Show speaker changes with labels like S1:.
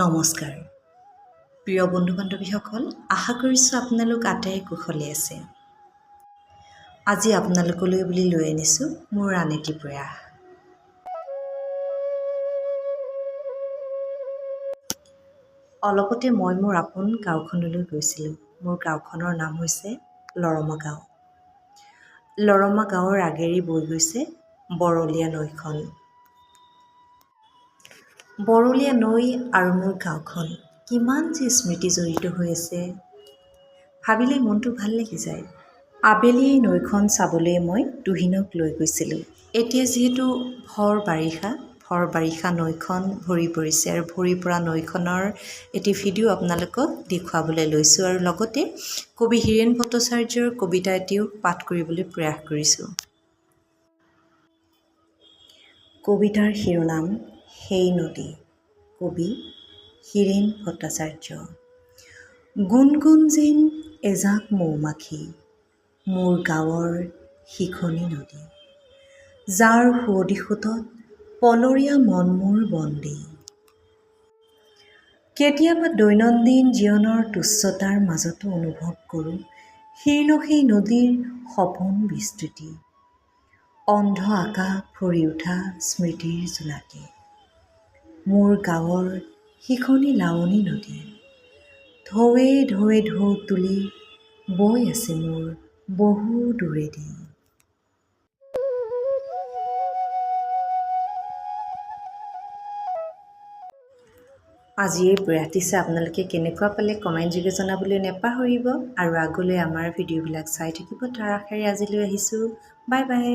S1: নমস্কাৰ প্ৰিয় বন্ধু বান্ধৱীসকল, আশা কৰিছোঁ আপোনালোক আটাই কুশলে আছে। আজি আপোনালোকলৈ বুলি লৈ আনিছোঁ মোৰ আন এটি প্ৰয়াস। অলপতে মই মোৰ আপোন গাঁওখনলৈ গৈছিলোঁ। মোৰ গাঁওখনৰ নাম হৈছে লৰমা গাঁও। লৰমা গাঁৱৰ আগেৰে বৈ গৈছে বৰলীয়া নৈখন। বৰলীয়া নৈ আৰু মোৰ গাঁওখন কিমান যে স্মৃতি জড়িত হৈ আছে, ভাবিলে মনটো ভাল লাগি যায়। আবেলি এই নৈখন চাবলৈ মই তুহিনক লৈ গৈছিলোঁ। এতিয়া যিহেতু ভৰ বাৰিষা নৈখন ভৰি পৰিছে আৰু ভৰি পৰা নৈখনৰ এটি ভিডিঅ' আপোনালোকক দেখুৱাবলৈ লৈছোঁ আৰু লগতে কবি হীৰেণ ভট্টাচাৰ্যৰ কবিতা এটিও পাঠ কৰিবলৈ প্ৰয়াস কৰিছোঁ। কবিতাৰ শিৰোনাম সেই নদী, কবি হীৰেণ ভট্টাচাৰ্য। গুণগুণ যেন এজাক মৌমাখি, মোৰ গাঁৱৰ শিখনি নদী, যাৰ সুৱদী সোঁতত পলৰীয়া মন মোৰ বন্দী। কেতিয়াবা দৈনন্দিন জীৱনৰ তুচ্ছতাৰ মাজতো অনুভৱ কৰোঁ শীৰ্ণ সেই নদীৰ সপোন বিস্তৃতি, অন্ধ আকাশ ভৰি উঠা স্মৃতিৰ জোনাকী। মোৰ গাঁৱৰ শিখনি লাৱনী নদী, ঢৌৱে ঢৌৱে ঢৌ তুলি বৈ আছে মোৰ বহু দূৰেদি। আজিৰ এই প্ৰয়াসটি চাই আপোনালোকে কেনেকুৱা পালে কমেণ্ট যোগে জনাবলৈ নেপাহৰিব আৰু আগলৈ আমাৰ ভিডিঅ'বিলাক চাই থাকিব তাৰ আশাৰে আজিলৈ আহিছোঁ। Bye bye.